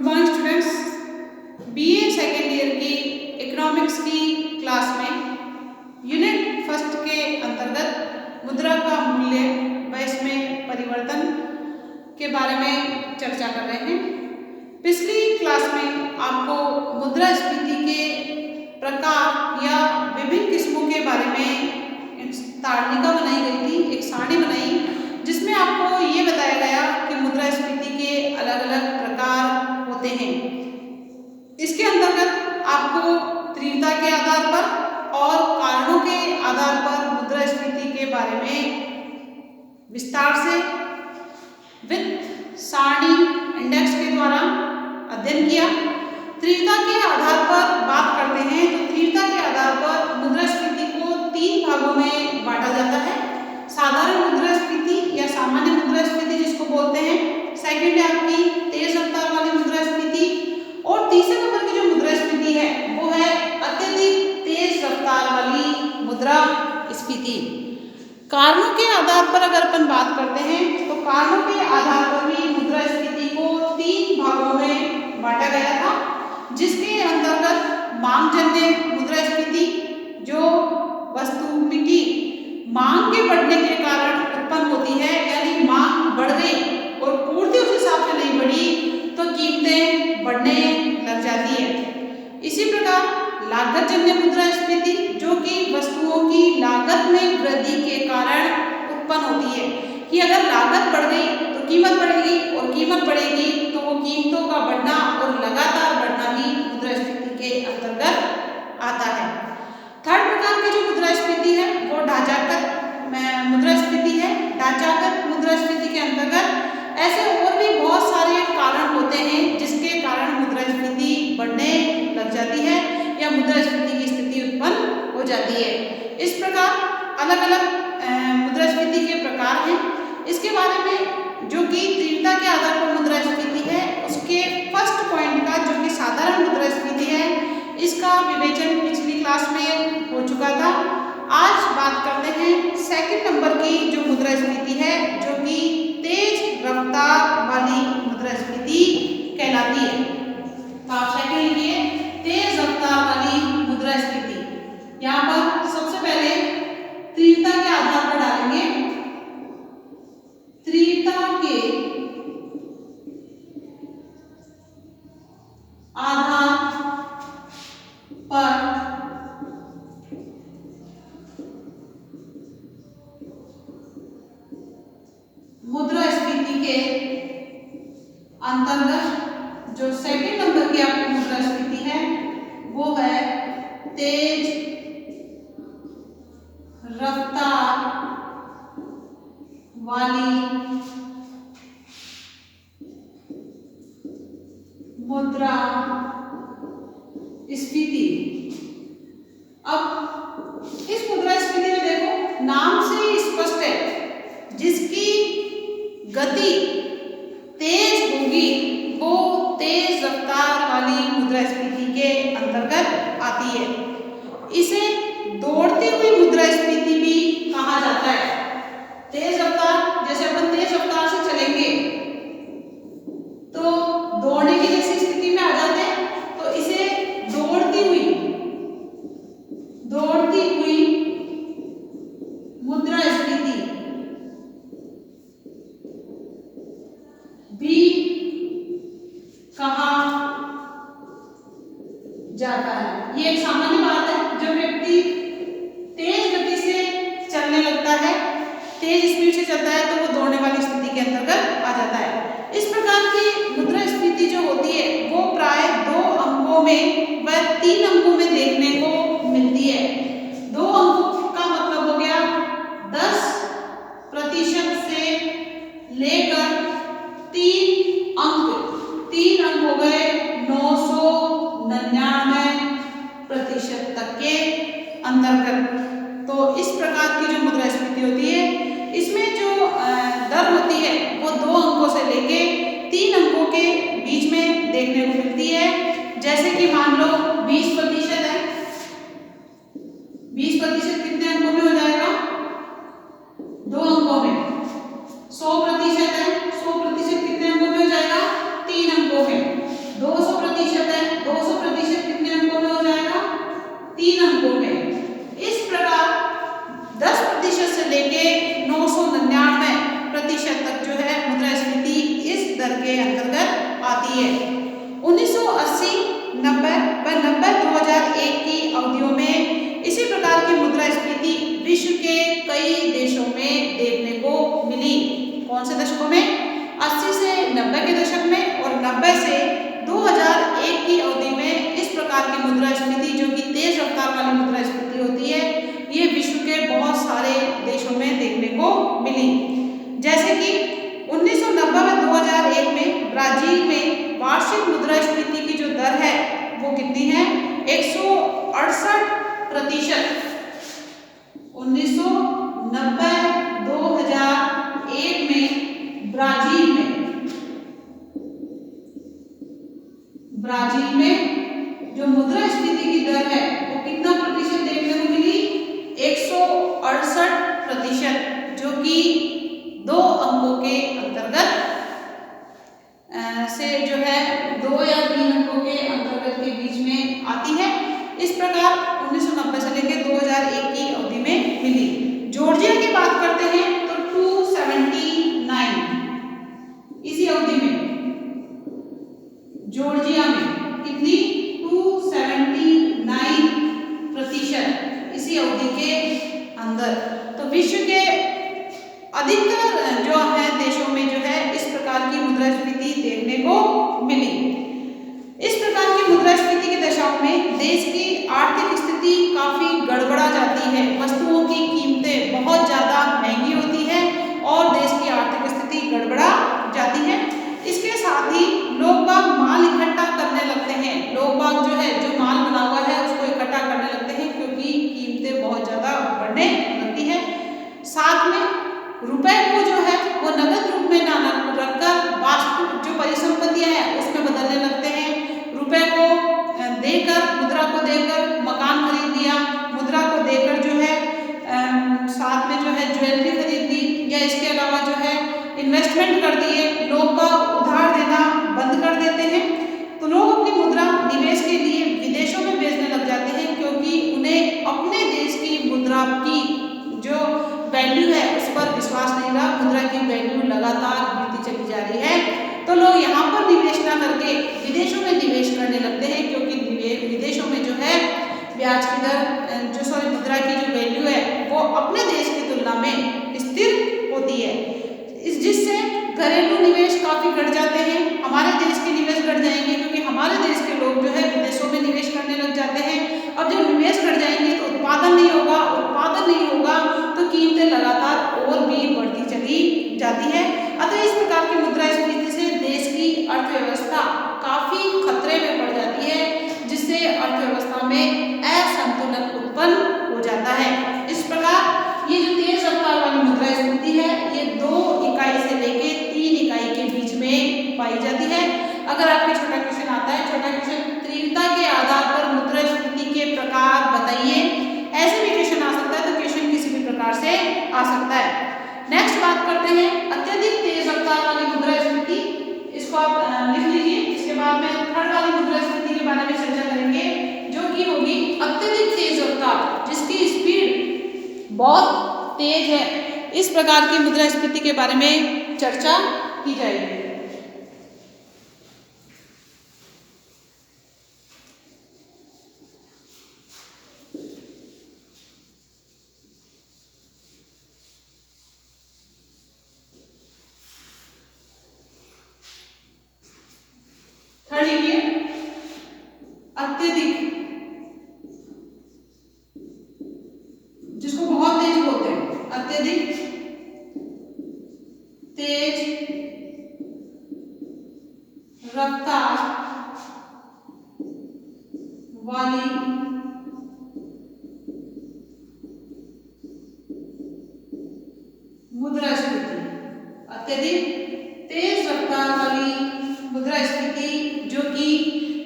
Good morning students. BA second year की economics की class में यूनिट फर्स्ट के अंतर्गत मुद्रा का मूल्य व इसमें परिवर्तन के बारे में चर्चा कर रहे हैं। पिछली क्लास में आपको मुद्रास्फीति के प्रकार या विभिन्न किस्मों के बारे में ताड़निका बनाई गई थी, एक सारणी बनाई जिसमें आपको ये बताया गया कि मुद्रास्फीति के अलग अलग प्रकार होते हैं। इसके अंतर्गत आपको तीव्रता के आधार पर और कारणों के आधार पर मुद्रास्फीति के बारे में विस्तार से वित्त सारणी इंडेक्स के द्वारा अध्ययन किया। तीव्रता के आधार पर बात करते हैं तो तीव्रता के आधार पर मुद्रास्फीति को 3 भागों में बांटा जाता है। साधारण मुद्रास्फीति या सामान्य मुद्रास्फीति जिसको बोलते हैं, सेकंड है आपकी तेज रफ्तार वाली मुद्रास्फीति और तीसरे नंबर की जो मुद्रास्फीति है वो है अत्यधिक तेज रफ्तार वाली मुद्रास्फीति। कारणों के आधार पर अगर अपन बात करते हैं तो कारणों के आधार पर भी मुद्रास्फीति को 3 भागों में बांटा गया था, जिसके अंतर्गत मांगजन्य मुद्रास्फीति जो वस्तु की मांग के बढ़ने के कारण उत्पन्न होती है, यानी मांग बढ़ गई और पूर्ति उस हिसाब से नहीं बढ़ी तो कीमतें बढ़ने लग जाती है। इसी प्रकार लागत जन्य मुद्रास्फीति जो कि वस्तुओं की लागत में वृद्धि के कारण उत्पन्न होती है कि अगर लागत बढ़ गई तो कीमत बढ़ेगी और कीमत बढ़ेगी तो वो कीमतों का बढ़ना और लगातार बढ़ना ही मुद्रास्फीति के अंतर्गत आता है। थर्ड प्रकार की जो मुद्रास्फीति है वो ढांचागत मुद्रास्फीति है। ढांचागत मुद्रास्फीति के अंतर्गत ऐसे और भी बहुत सारे कारण होते हैं जिसके कारण मुद्रास्फीति बढ़ने लग जाती है या मुद्रास्फीति की स्थिति उत्पन्न हो जाती है। इस प्रकार अलग अलग मुद्रास्फीति के प्रकार हैं। इसके बारे में जो कि तीव्रता के आधार पर मुद्रास्फीति है उसके फर्स्ट पॉइंट का जो कि साधारण मुद्रास्फीति है इसका विवेचन पिछली क्लास में हो चुका था। आज बात करते हैं सेकंड नंबर की जो मुद्रास्फीति है जो कि तेज रफ्तार वाली मुद्रास्फीति कहलाती है। तो आप सेकंड लिखिए तेज रफ्तार वाली मुद्रास्फीति। यहाँ पर सबसे पहले तीव्रता के आधार पर डालेंगे। तीव्रता के आधार पर मुद्रास्फीति के अंतर्गत जो सेकंड नंबर की आपकी मुद्रास्फीति है वो है तेज रफ्तार वाली मुद्रास्फीति। अब इस मुद्रास्फीति में देखो नाम से ही स्पष्ट है, जिसकी गति तेज होगी वो तेज रफ्तार वाली मुद्रास्फीति के अंतर्गत आती है। इसे दौड़ती हुई मुद्रास्फीति भी कहा जाता है। तेज रफ्तार जैसे अपन तेज रफ्तार से चलेंगे तो दौड़ने की जैसी स्थिति में आ जाते हैं, तो इसे दौड़ती हुई मुद्रास्फीति भी कहा जाता है। ये एक सामान्य बात है, जब व्यक्ति तेज गति से चलने लगता है, तेज स्पीड से चलता है तो वो दौड़ने वाली स्थिति के अंतर्गत आ जाता है। इस प्रकार की मुद्रास्फीति जो होती है वो प्राय 2 अंकों में व 3 अंकों में देखने को मिलती है। 2 अंकों का मतलब हो गया 10% से लेकर 3 अंक हो गए 999% तक के अंतर्गत। तो इस प्रकार की जो मुद्रास्फीति होती है इसमें जो दर होती है वो 2 अंकों से लेके 3 अंकों के बीच में देखने को मिलती है। जैसे कि मान लो 20% है, 20% कितने अंकों में हो जाएगा? 2 अंकों में। 100% है, 100% कितने अंकों में हो जाएगा? 3 अंकों में। दर के अंतर्गत आती है। 1980, 90 व 90-2001 की अवधियों में इसी प्रकार की मुद्रास्फीति विश्व के कई देशों में देखने को मिली। कौन से दशकों में? 80 से 90 के दशक में और 90 से 2001 की अवधि में इस प्रकार की मुद्रास्फीति, जो कि तेज रफ्तार वाली मुद्रास्फीति होती है, ये विश्व के बहुत सारे देशों में देखने को मिली। जैसे कि 1990 व 2001 में ब्राजील में वार्षिक मुद्रास्फीति की जो दर है वो कितनी है? 168%। 1990-2001 में ब्राजील में जो मुद्रास्फीति की दर है वो कितना प्रतिशत देखने को मिली? 168%, जो कि 2 अंकों के अंतर्गत से जो है 2 या 3 अंकों के अंतर्गत के बीच में आती है। इस प्रकार 1990 से लेकर 2001 की अवधि में मिली। जॉर्जिया की बात करते हैं तो 279, इसी अवधि में जॉर्जिया में कितनी? 279%, इसी अवधि के अंदर। तो विश्व के अधिकतर जो है देशों में जो है इस प्रकार की मुद्रास्फीति देखने को मिली। इस प्रकार की मुद्रास्फीति की दशाओं में देश की आर्थिक स्थिति काफी गड़बड़ा जाती है, वस्तुओं की कीमतें बहुत ज्यादा महंगी होती है और देश की आर्थिक स्थिति गड़बड़ा जाती है। इसके साथ ही लोग बाग माल इकट्ठा करने लगते हैं। लोग बाग जो है, जो माल बना हुआ है उसको इकट्ठा करने लगते हैं क्योंकि कीमतें बहुत ज्यादा बढ़ने लगती है। साथ में रुपए को जो है वो नगद रूप में ना रखकर वास्तु जो परिसंपत्तियां हैं उसमें बदलने लगते हैं। रुपए को देकर, मुद्रा को देकर मकान खरीद लिया, मुद्रा को देकर जो है साथ में जो है ज्वेलरी खरीद ली, या इसके अलावा जो है इन्वेस्टमेंट कर दिए। लोग का उधार देना बंद कर देते हैं। तो लोग अपनी मुद्रा निवेश के लिए विदेशों में भेजने लग जाते हैं क्योंकि उन्हें अपने देश की मुद्रा की जो वैल्यू है उस पर विश्वास नहीं रहा। मुद्रा की वैल्यू लगातार गिरती चली जा रही है। तो लोग यहाँ पर निवेश ना करके विदेशों में निवेश करने लगते हैं क्योंकि विदेशों में जो है ब्याज की दर मुद्रा की जो वैल्यू है वो अपने देश की तुलना में स्थिर होती है। जिससे घरेलू निवेश काफी घट जाते हैं। हमारे देश के निवेश घट जाएंगे क्योंकि हमारे देश के लोग जो है विदेशों में निवेश करने लग जाते हैं। अब जब निवेश घट जाएंगे तो उत्पादन नहीं होगा, उत्पादन नहीं होगा तो कीमतें लगातार और भी बढ़ती चली जाती है। अतः इस प्रकार की मुद्रास्फीति से देश की अर्थव्यवस्था काफी खतरे में पड़ जाती है, जिससे अर्थव्यवस्था में असंतुलन उत्पन्न हो जाता है। इस प्रकार ये जो तेज रफ्तार वाली मुद्रास्फीति है ये 2 इकाई से लेके 3 इकाई के बीच में पाई जाती है। अगर आपके छोटा क्वेश्चन आता है, छोटा क्वेश्चन तीव्रता के आधार पर मुद्रास्फीति के प्रकार बताइए, ऐसे भी क्वेश्चन आ सकता है। तो क्वेश्चन किसी भी प्रकार से आ सकता है। नेक्स्ट बात करते हैं अत्यधिक तेज रफ्तार वाली मुद्रास्फीति। इसको आप लिख लीजिए। इसके बाद में थर्ड वाली मुद्रास्फीति के बारे में चर्चा करेंगे, जो कि होगी अत्यधिक तेज रफ्तार, जिसकी स्पीड बहुत तेज है। इस प्रकार की मुद्रास्फीति के बारे में चर्चा की जाएगी। थर्ड लिखिए अत्यधिक, जिसको बहुत तेज बोलते हैं, अत्यधिक तेज रफ्तार वाली मुद्रास्फीति, अत्यधिक तेज रफ्तार वाली मुद्रास्फीति जो कि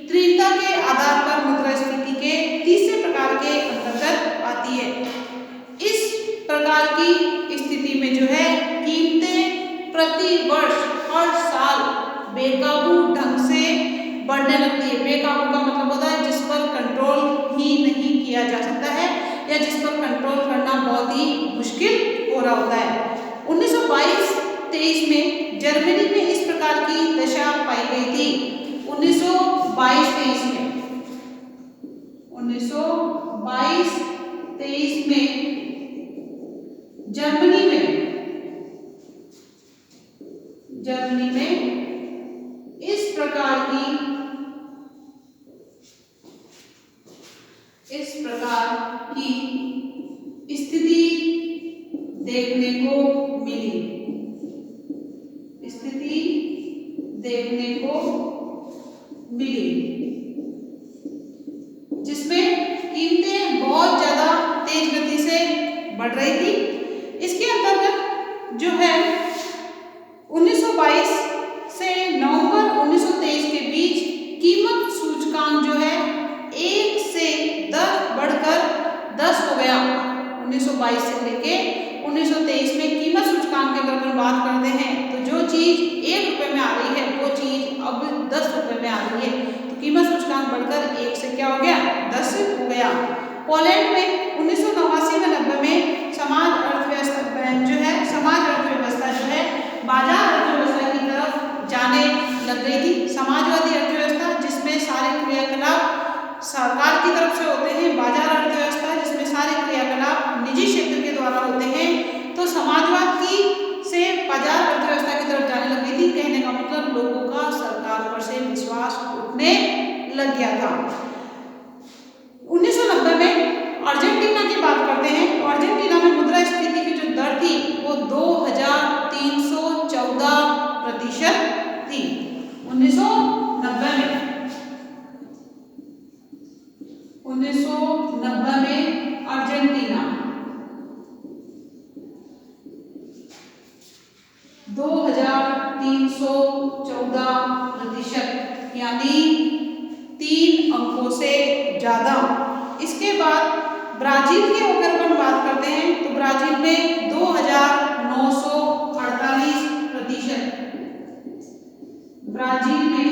तीव्रता के आधार पर मुद्रास्फीति के तीसरे प्रकार के अंतर्गत आती है। इस प्रकार की स्थिति में जो है कीमतें प्रति वर्ष हर साल बेकाबू ढंग से बढ़ने लगती है। बेकाबू का मतलब होता है जिस पर कंट्रोल ही नहीं किया जा सकता है या जिस पर कंट्रोल करना बहुत ही मुश्किल हो रहा होता है। 1922-23 में जर्मनी में इस प्रकार प्रकार की दशा पाई गई थी 1922-23 में। 1922-23 में जर्मनी में इस प्रकार की स्थिति देखने को मिली, जिसमें कीमतें बहुत ज्यादा तेज गति से बढ़ रही थी। इसके अंतर्गत जो है 1922 से नवंबर 1923 के बीच कीमत सूचकांक जो है 1 से 10 बढ़कर 10 हो गया। 1922 से लेके 1923 में कीमत सूचकांक की अगर बात करते हैं तो जो चीज 1 रुपए में आ रही है वो चीज अब 10 रुपए में आ रही है, तो कीमत सूचकांक बढ़कर 1 से क्या हो गया, 10 हो गया। पोलैंड में 1989 में 90 में समाज अर्थव्यवस्था जो है बाजार अर्थव्यवस्था की तरफ जाने लग गई थी। समाजवादी अर्थव्यवस्था जिसमें सारे क्रियाकलाप सरकार की तरफ से होते हैं, बाजार अर्थव्यवस्था जिसमें सारे क्रियाकलाप निजी क्षेत्र के द्वारा होते हैं, तो समाजवाद की से बाजार अर्थव्यवस्था की तरफ जाने लग गई थी। कहने का मतलब लोगों का सरकार पर से विश्वास उठने लग गया था। 1990 में अर्जेंटीना की बात करते हैं तो अर्जेंटीना में मुद्रास्फीति की जो दर थी वो 2314% थी। 1990 में अर्जेंटीना 2314%, यानी 3 अंकों से ज्यादा। इसके बाद ब्राजील की अगर हम बात करते हैं तो ब्राजील में 2948%, ब्राजील में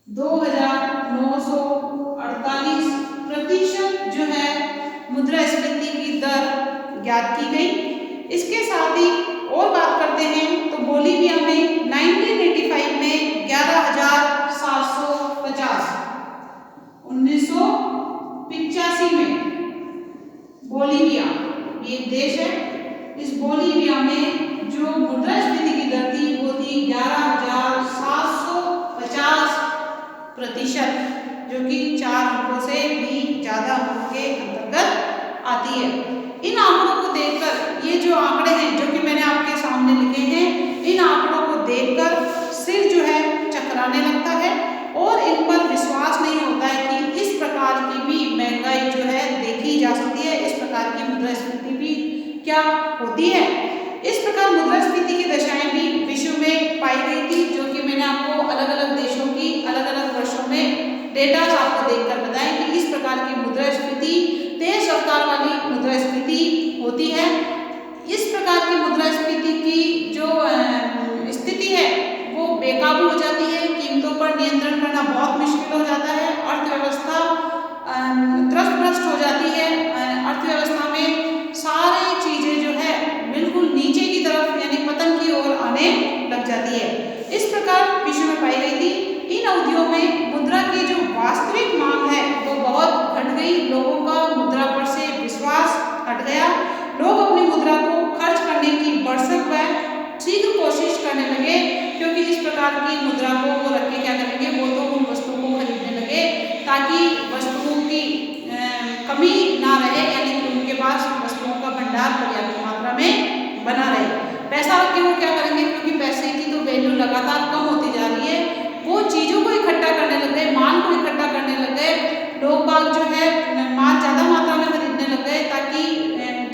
2948% जो है मुद्रास्फीति की दर ज्ञात की गई। इसके साथ ही और बात करते हैं तो बोलीविया में 1985 में 11,750, 1985 में बोलीविया ये देश है, इस बोलीविया में जो मुद्रास्फीति की दर थी वो थी 11,750%, जो कि 4 अंकों से भी ज्यादा अंकों के अंतर्गत आती है। इन आंकड़ों को देखकर ये जो आंकड़े हैं जो कि मैंने आपके सामने लिखे हैं, इन आंकड़ों को देखकर सिर जो है चकराने लगता है और इन पर विश्वास नहीं होता है कि इस प्रकार की भी महंगाई जो है देखी जा सकती है, इस प्रकार की मुद्रास्फीति भी क्या होती है। इस प्रकार मुद्रास्फीति की दशाएं भी विश्व में पाई गई थी, जो कि मैंने आपको अलग अलग देशों की अलग अलग वर्षों में डेटा आपको देखकर बताएं कि इस प्रकार की मुद्रास्फीति तेज रफ्तार वाली मुद्रास्फीति होती है। इस प्रकार की मुद्रास्फीति की जो स्थिति है वो बेकाबू हो जाती है, कीमतों पर नियंत्रण करना बहुत मुश्किल हो जाता है, अर्थव्यवस्था त्रस्त हो जाती है, अर्थव्यवस्था में सारी चीजें जो है बिल्कुल नीचे की तरफ यानी पतन की ओर आने लग जाती है। इस प्रकार विश्व में पाई गई थी। इन अवधियों में मुद्रा की जो वास्तविक मांग है वो बहुत घट गई, लोगों का मुद्रा पर से विश्वास हट गया, लोग अपनी मुद्रा को खर्च करने की भरसक व शीघ्र कोशिश करने लगे, क्योंकि इस प्रकार की मुद्रा को वो रख के क्या करेंगे, वो तो उन वस्तुओं को खरीदने लगे ताकि वस्तुओं की कमी ना रहे, यानी कि उनके पास वस्तुओं का भंडार पर्याप्त मात्रा में बना रहे। पैसा रख के वो क्या करेंगे, क्योंकि पैसे की तो वैल्यू लगातार कम होती जा रही है, वो चीजों को इकट्ठा करने लग गए, माल को इकट्ठा करने लग गए, लोग बाग जो है माल ज्यादा मात्रा में खरीदने लग गए ताकि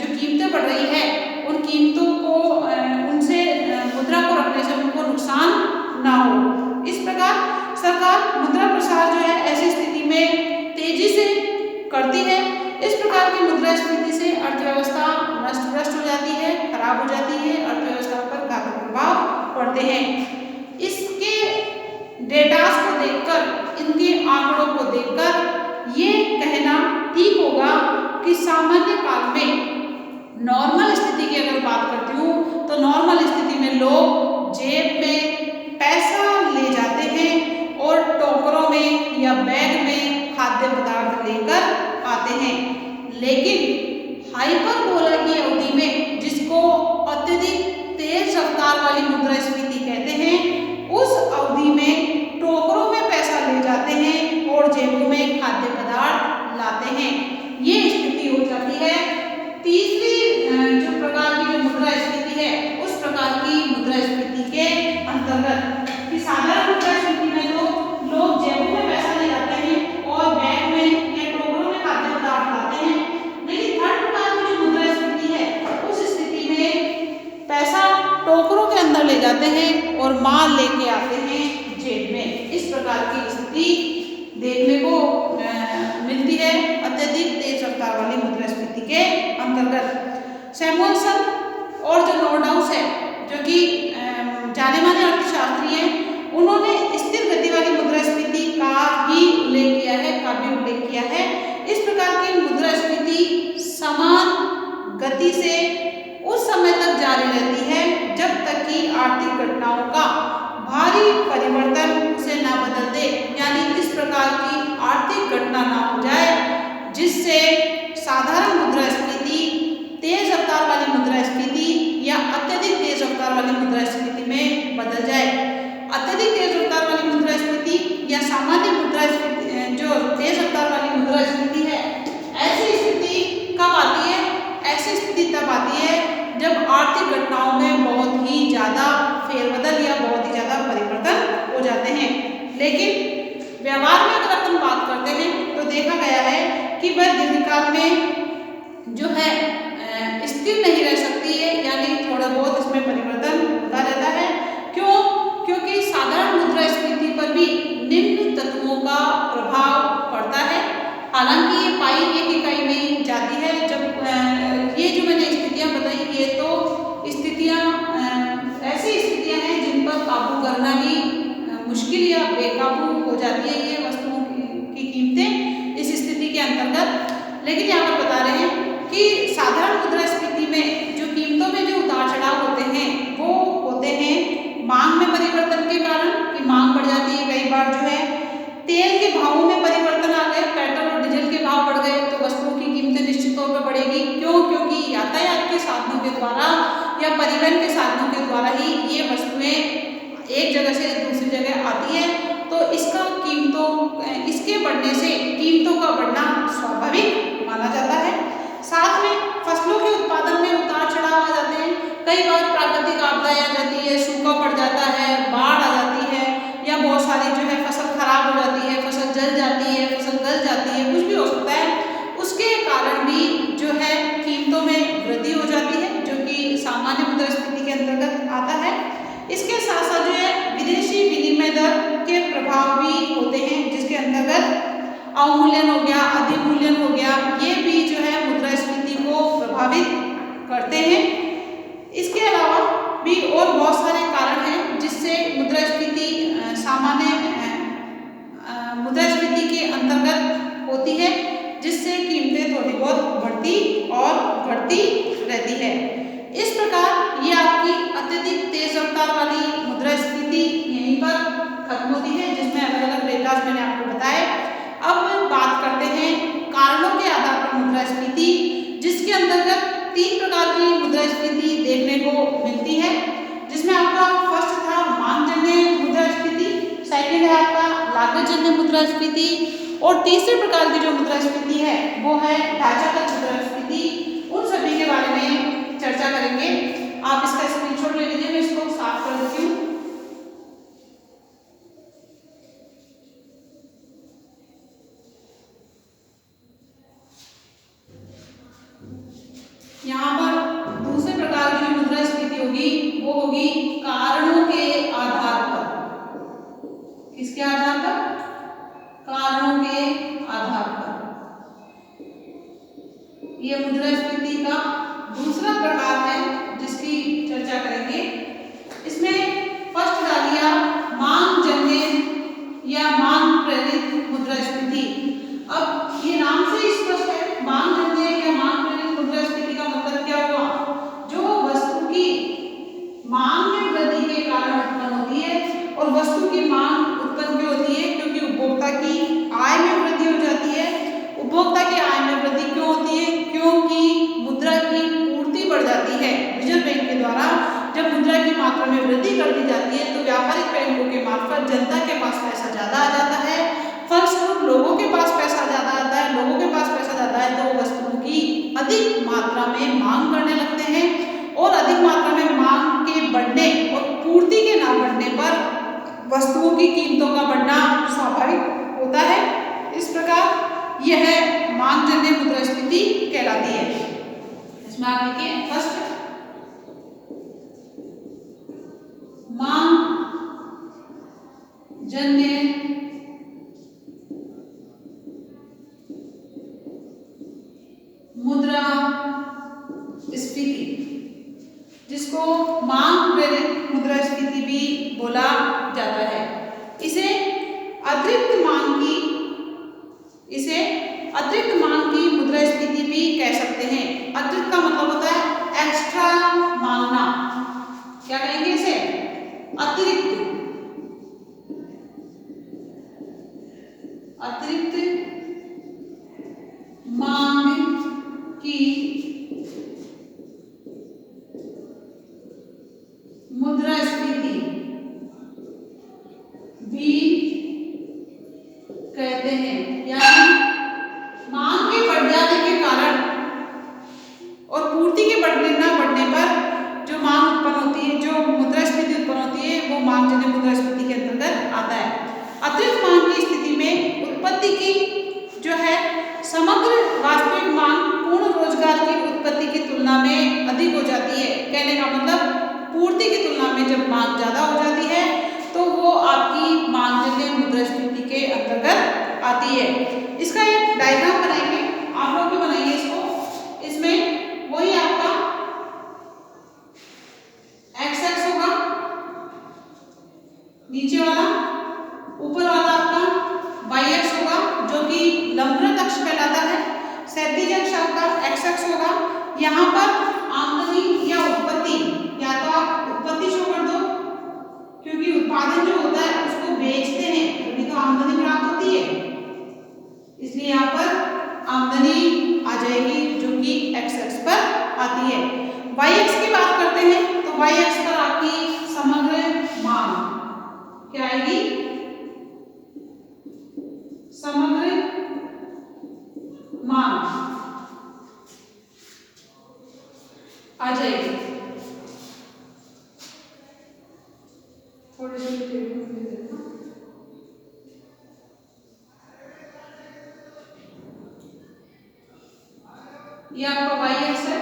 जो कीमतें बढ़ रही है उन कीमतों को उनसे मुद्रा को रखने से उनको नुकसान ना हो। इस प्रकार सरकार मुद्रा प्रसार जो है ऐसी स्थिति में तेजी से करती है। इस प्रकार की मुद्रास्फीति से अर्थव्यवस्था नष्ट हो जाती है, खराब हो जाती है, अर्थव्यवस्था पर घातक प्रभाव पड़ते हैं। इसके डेटास को देखकर, इनके आंकड़ों को देखकर ये कहना ठीक होगा कि सामान्य काल में नॉर्मल स्थिति की अगर बात करती हूँ तो नॉर्मल स्थिति में लोग जेब में पैसा ले जाते हैं और टोकरों में या बैग में खाद्य पदार्थ लेकर आते हैं। लेकिन हाइपरबोला की अवधि में, जिसको अत्यधिक तेज रफ्तार वाली मुद्रास्फीति कहते हैं, उस अवधि में टोकरों में पैसा ले जाते हैं और जेबों में खाद्य पदार्थ लाते हैं। ये स्थिति हो जाती है। तीसरी जो प्रकार की जो मुद्रास्फीति है, उस प्रकार की मुद्रास्फीति के अंतर्गत कि साधारण मुद्रास्फीति में तो लोग जेबों में पैसा ले जाते हैं और बैग में या टोकरों में खाद्य पदार्थ लाते हैं। लेकिन थर्ड प्रकार की जो मुद्रास्फीति है, उस स्थिति में पैसा टोकरों के अंदर ले जाते हैं और माल लेके आते हैं जेब में। इस प्रकार की स्थिति देखने को मिलती है अत्यधिक तेज रफ्तार वाली मुद्रास्फीति के अंतर्गत। सैमुअलसन और जो नॉर्डहाउस है, जो कि जाने माने अर्थशास्त्री हैं, उन्होंने स्थिर गति वाली मुद्रास्फीति का भी उल्लेख किया है। इस प्रकार की मुद्रास्फीति समान गति से उस समय तक जारी रहती है जब तक कि आर्थिक घटनाओं का भारी परिवर्तन उसे ना बदल दे, यानी इस प्रकार की आर्थिक घटना ना हो जाए जिससे साधारण मुद्रास्फीति तेज रफ्तार वाली मुद्रास्फीति या अत्यधिक तेज रफ्तार वाली मुद्रास्फीति में बदल जाए। अत्यधिक तेज रफ्तार वाली मुद्रास्फीति या सामान्य मुद्रास्फीति, जो तेज रफ्तार वाली मुद्रास्फीति है, ऐसी स्थिति कब आती है? ऐसी स्थिति तब आती है जब आर्थिक घटनाओं में बहुत ही ज़्यादा फेरबदल या बहुत ही ज़्यादा परिवर्तन हो जाते हैं। लेकिन व्यवहार में अगर अपन बात करते हैं तो देखा गया है कि वह दीर्घकाल में जो है स्थिर नहीं रह सकती है, यानी थोड़ा बहुत इसमें परिवर्तन होता रहता है। क्यों? क्योंकि साधारण मुद्रास्फीति पर भी निम्न तत्वों का प्रभाव पड़ता है। हालांकि ये पाई एक इकाई में जाती है। जब ये जो मैंने स्थितियाँ बताई, ये तो स्थितियाँ ऐसी स्थितियाँ हैं जिन पर काबू करना भी मुश्किल या बेकाबू हो जाती है ये वस्तुओं की कीमतें इस स्थिति के अंतर्गत। लेकिन यहाँ पर बता रहे हैं कि साधारण मुद्रास्फीति में जो कीमतों में जो उतार चढ़ाव होते हैं वो होते हैं मांग में परिवर्तन के कारण, कि मांग बढ़ जाती है। कई बार जो है तेल के भावों में परिवर्तन आ गए, पेट्रोल और डीजल के भाव बढ़ गए तो वस्तुओं की कीमतें निश्चित तौर पर बढ़ेगी। क्यों? क्योंकि यातायात के साधनों के द्वारा या परिवहन के साधनों के द्वारा ही ये वस्तुएं एक जगह से दूसरी जगह आती है, तो इसके बढ़ने से कीमतों का बढ़ना स्वाभाविक माना जाता है। साथ में फसलों के उत्पादन में उतार चढ़ाव आ जाते हैं। कई बार प्राकृतिक आपदाएं आ जाती है, सूखा पड़ जाता है, बाढ़ आ जाती है, या बहुत सारी जो है फसल खराब हो जाती है, फसल जल जाती है, फसल गल जाती है, कुछ भी हो सकता है। उसके कारण भी जो है कीमतों में वृद्धि हो जाती है, जो कि सामान्य मुद्रास्फीति के अंतर्गत आता है। इसके साथ साथ जो है विदेशी विनिमय दर के प्रभाव भी होते हैं, जिसके अंतर्गत अवमूल्यन हो गया, अधिमूल्यन हो गया, ये भी जो है मुद्रास्फीति को प्रभावित करते हैं। इसके अलावा भी और बहुत सारे कारण हैं जिससे मुद्रास्फीति सामान्य मुद्रास्फीति के अंतर्गत होती है, जिससे कीमतें थोड़ी बहुत बढ़ती और घटती रहती है। इस प्रकार ये आपकी अत्यधिक तेज रफ्तार वाली मुद्रास्फीति यहीं पर खत्म होती है, जिसमें अलग अलग डेटास मैंने आपको बताए। अब बात करते हैं कारणों के आधार पर मुद्रास्फीति, जिसके अंतर्गत 3 प्रकार की मुद्रास्फीति देखने को मिलती है, जिसमें आपका फर्स्ट था मांगजन्य मुद्रास्फीति, सेकंड है आपका लागतजन्य मुद्रास्फीति, और तीसरे प्रकार की जो मुद्रास्फीति है वो है ढांचागत मुद्रास्फीति। उन सभी के बारे में चर्चा करेंगे। आप इसका स्क्रीनशॉट ले लीजिए, मैं इसको साफ कर देती हूँ। यहाँ पर दूसरे प्रकार की जो मुद्रास्फीति होगी वो होगी कारणों के आधार पर। किसके आधार पर? कारणों के आधार पर। ये मुद्रास्फीति का दूसरा प्रकार है जिसकी चर्चा करेंगे। इसमें फर्स्ट डालिया मांगजन्य या मांग प्रेरित मुद्रास्फीति। अब ये नाम से स्पष्ट है, मांगजन्य या मांग प्रेरित मुद्रास्फीति का मतलब क्या हुआ? आय में वृद्धि क्यों होती है? क्योंकि मुद्रा की पूर्ति बढ़ जाती है। रिजर्व बैंक के द्वारा जब मुद्रा की मात्रा में वृद्धि कर दी जाती है तो व्यापारिक बैंकों के मार्फत जनता के पास पैसा ज्यादा आ जाता है, फलस्वरूप लोगों के पास पैसा ज्यादा आता है। लोगों के पास पैसा ज्यादा है तो वस्तुओं की अधिक मात्रा में मांग करने लगते हैं, और अधिक मात्रा में मांग के बढ़ने और पूर्ति के ना बढ़ने पर वस्तुओं की कीमतों का बढ़ना स्वाभाविक होता है। इस प्रकार यह मांगजन्य मुद्रास्फीति कहलाती है। इसमें आप लिखिए फर्स्ट, मांग जन्य मुद्रा स्फीति, जिसको मांग प्रेरित मुद्रास्फीति भी बोला जाता है। इसे अतिरिक्त मांग की मुद्रास्फीति भी कह सकते हैं। अतिरिक्त का मतलब होता है एक्स्ट्रा मांगना। क्या कहेंगे इसे? अतिरिक्त मांग की मुद्रास्फीति भी कहते हैं। यानी मांग के बढ़ जाने के कारण और पूर्ति के बढ़ने न बढ़ने पर जो मांग उत्पन्न होती है, जो मुद्रास्फीति उत्पन्न होती है, वो मांगजन्य मुद्रास्फीति के अंतर्गत आता है। अतिरिक्त मांग की स्थिति में उत्पत्ति की जो है समग्र वास्तविक मांग पूर्ण रोजगार की उत्पत्ति की तुलना में अधिक हो जाती है। कहने का मतलब पूर्ति की तुलना में जब मांग ज्यादा हो जाती है तो वो आपकी मांगजन्य मुद्रास्फीति के अंतर्गत आती है। इसका एक डायग्राम बनाएंगे, आप लोग भी बनाइए इसको। इसमें वही आपका एक्स एक्स होगा नीचे वाला, ऊपर वाला आपका वाई एक्स होगा जो कि लंबवत अक्ष कहलाता है, क्षैतिज अक्ष आपका एक्स एक्स होगा। यहाँ पर आमदनी या उत्पत्ति, या तो आप उत्पत्ति शो कर दो क्योंकि उत्पादन जो होता है उसको बेचते हैं तभी तो आमदनी प्राप्त होती है, इसलिए यहाँ पर आमदनी आ जाएगी जो कि एक्स एक्स पर आती है। वाई एक्स की बात करते हैं तो वाई एक्स पर आपकी समग्र मांग क्या आएगी? समग्र मांग आ जाएगी। थोड़ी सी ये आपका वाई एक्स है।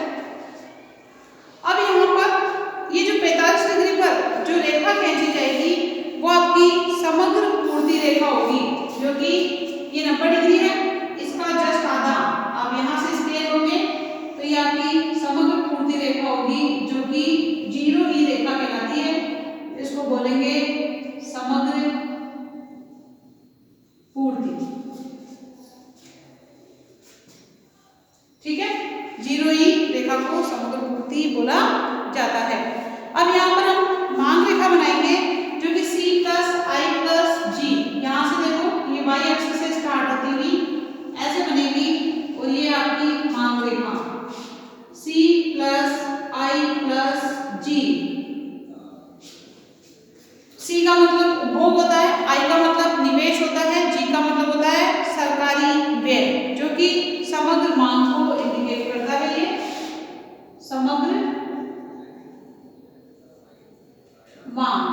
अब यहाँ पर ये जो 45 डिग्री पर जो रेखा खींची जाएगी वो आपकी समग्र पूर्ति रेखा होगी, जो कि ये 90 डिग्री है, इसका जस्ट आधा। आप यहाँ से स्केल होंगे तो ये आपकी समग्र पूर्ति रेखा होगी जो कि 0 ही रेखा कहलाती है। इसको बोलेंगे समग्र पूर्ति। ठीक है, 0 ही रेखा को समग्र पूर्ति बोला जाता है। अब यहाँ पर हम मांग रेखा बनाएंगे जो कि C plus I plus G, यहाँ से देखो ये वाई एक्सिस से स्टार्ट होती हुई ऐसे बनेगी और ये आपकी मांग रेखा C plus I plus G। C का मतलब उपभोग होता है, I का मतलब निवेश होता है, G का मतलब होता है सरकारी व्यय, जो कि समग्र मांग को इंडिकेट करता है। ये समग्र मांग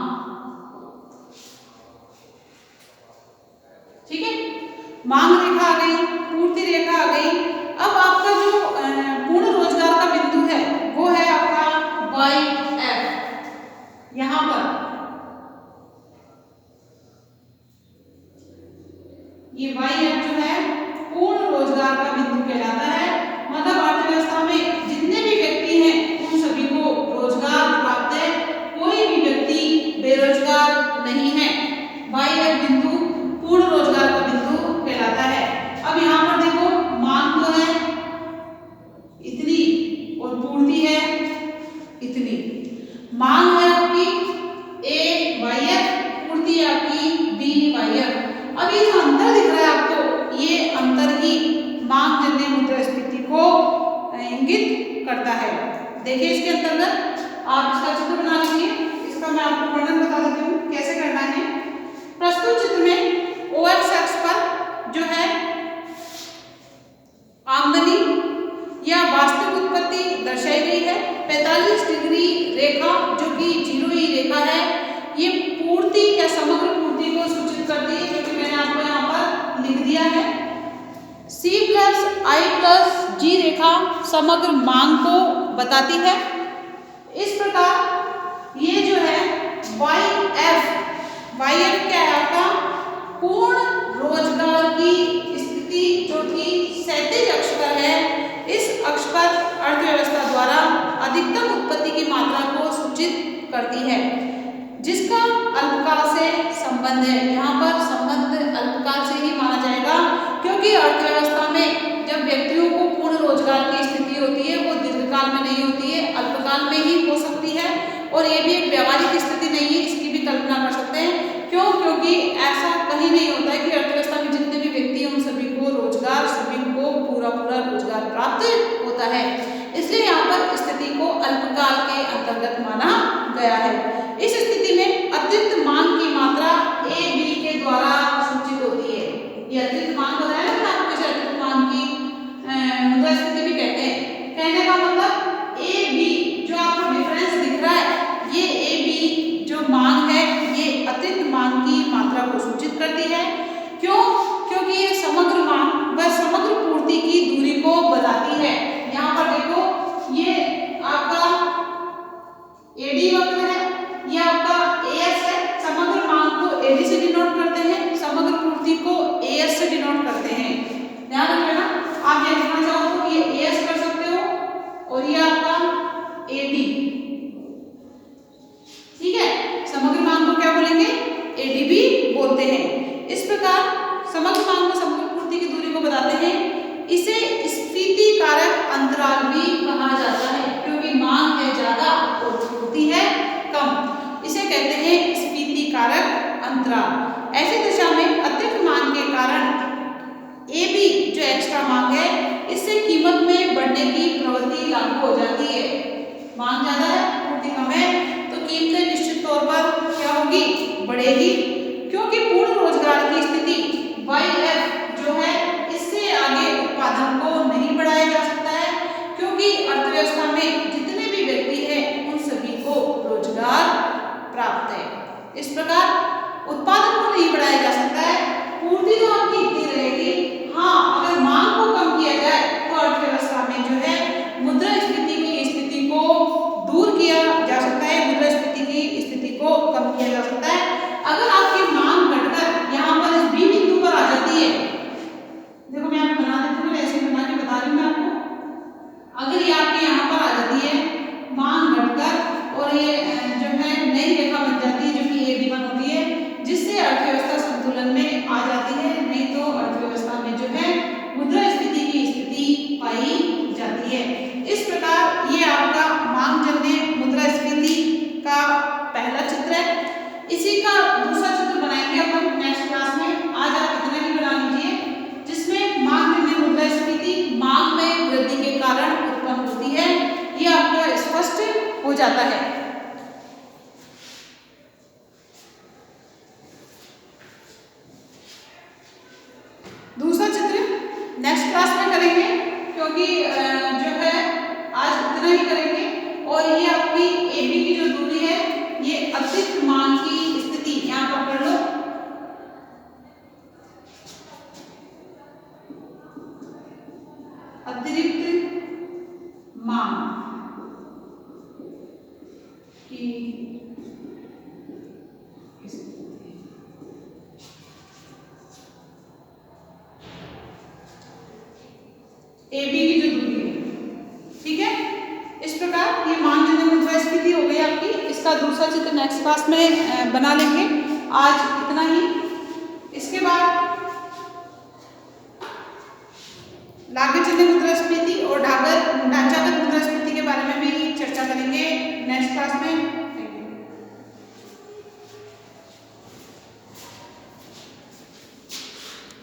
इंगित करता है। देखिए इसके अंतर्गत आप इसका चित्र बना लीजिए। इसका मैं आपको वर्णन बता देती हूँ कैसे करना है। प्रस्तुत चित्र में OX अक्ष पर जो है आमदनी या वास्तविक उत्पत्ति दर्शाई गई है। 45 डिग्री रेखा जो कि जीरोई रेखा है, ये पूर्ति या समग्र पूर्ति को सूचित करती है, जो कि मैंने आपको यहाँ पर लिख दिया है। C+I+G रेखा समग्र मांग को बताती है। इस प्रकार ये जो है YF क्या है आपका, पूर्ण रोजगार की स्थिति जो कि क्षैतिज अक्ष पर है, इस अक्ष पर अर्थव्यवस्था द्वारा अधिकतम उत्पत्ति की मात्रा को सूचित करती है, जिसका अल्पकाल से संबंध है। यहाँ पर संबंध अल्पकाल से ही माना जाएगा, क्योंकि अर्थव्यवस्था में जब व्यक्तियों को पूर्ण रोजगार की स्थिति होती है वो दीर्घकाल में नहीं होती है, अल्पकाल में ही हो सकती है। और ये भी एक व्यावहारिक स्थिति नहीं है, इसकी भी कल्पना कर सकते हैं। क्यों? क्योंकि ऐसा कहीं नहीं होता है कि अर्थव्यवस्था में जितने भी व्यक्ति हैं उन सभी को रोजगार, सभी को पूरा रोजगार प्राप्त होता है। इसलिए यहाँ पर स्थिति को अल्पकाल के अंतर्गत माना गया है। इस स्थिति में अतिरिक्त मांग की मात्रा AB के द्वारा सूचित होती है। ये अतिरिक्त मांग बताया ना आपको, इसे अतिरिक्त मांग की मुद्रास्फीति भी कहते हैं। कहने का मतलब AB जो आपको डिफरेंस दिख रहा है, ये AB जो मांग है ये अतिरिक्त मांग की मात्रा को सूचित करती है। क्यों? क्योंकि ये समग्र मांग व समग्र पूर्ति की दूरी को बताती है। यहाँ पर देखो ये आपका AD वक्र है, ये आपका AS है। समग्र मांग को AD से डिनोट करते हैं, समग्र पूर्ति को AS से डिनोट करते हैं। ध्यान रखिए ना, आप ये लिखना चाहो तो ये AS कर सकते हो और ये आपका AD, ठीक है। समग्र मांग को क्या बोलेंगे? AD भी बोलते हैं। इस प्रकार समग्र मांग में समग्र पूर्ति की दूरी को बताते हैं। इसे स्फीति कारक अंतराल भी कहा जाता है, क्योंकि मांग है ज्यादा और पूर्ति है कम, इसे कहते हैं स्फीति कारक अंतराल। ऐसी दिशा में अतिरिक्त मांग के कारण AB जो एक्स्ट्रा मांग है, इससे कीमत में बढ़ने की प्रवृत्ति लागू हो जाती है। मांग ज्यादा है, पूर्ति कम है, तो कीमतें निश्चित तौर पर क्या होगी? बढ़ेगी। क्योंकि पूर्ण रोजगार की स्थिति YF जो है, इससे आगे उत्पादन को नहीं बढ़ाया जा सकता है, क्योंकि अर्थव्यवस्था में जितने भी व्यक्ति हैं उन सभी को रोजगार प्राप्त है। इस प्रकार उत्पादन को नहीं बढ़ाया जा सकता है, पूर्ति तो आपकी इतनी रहेगी। हाँ, अगर मांग को कम किया जाए तो अर्थव्यवस्था में जो है मुद्रास्फीति की स्थिति को दूर किया जा सकता है, मुद्रास्फीति की स्थिति को कम किया जा सकता है। अगर आपकी मांग घटकर यहाँ पर इस B बिंदु पर आ जाती है, देखो मैं आपको बना देती हूँ, ऐसे बना के बता रही हूँ मैं आपको। अगर ये आपके यहाँ पर आ जाती है मांग घटकर और ये जो है नई रेखा बन जाती है जो कि AB1 होती है, जिससे अर्थव्यवस्था संतुलन में आ जाती है। नहीं तो अर्थव्यवस्था में जो है मुद्रास्फीति की स्थिति पाई जाती है। इस प्रकार ये आपका मांग जन्य मुद्रास्फीति का पहला चित्र है। इसी का दूसरा चित्र बनाएंगे अपन नेक्स्ट क्लास में। आज आप इतना ही बना लीजिए, जिसमें मांग जन्य मुद्रास्फीति मांग में वृद्धि के कारण उत्पन्न होती है। ये आपका स्पष्ट हो जाता है। दूसरा चित्र नेक्स्ट क्लास में करेंगे, क्योंकि जो है आज इतना ही करेंगे। और ये आपकी AB की जो दूरी है, ये अतिरिक्त मांग की स्थिति यहाँ पर पकड़ लो। अतिरिक्त मांग की AB की जो दूरी है, ठीक है। इस प्रकार ये मांग जन्य मुद्रास्फीति हो गई आपकी। इसका दूसरा चित्र नेक्स्ट क्लास में बना लेंगे। आज इतना ही। इसके बाद लागत जन्य मुद्रास्फीति और ढांचागत मुद्रास्फीति के बारे में भी चर्चा करेंगे नेक्स्ट क्लास में।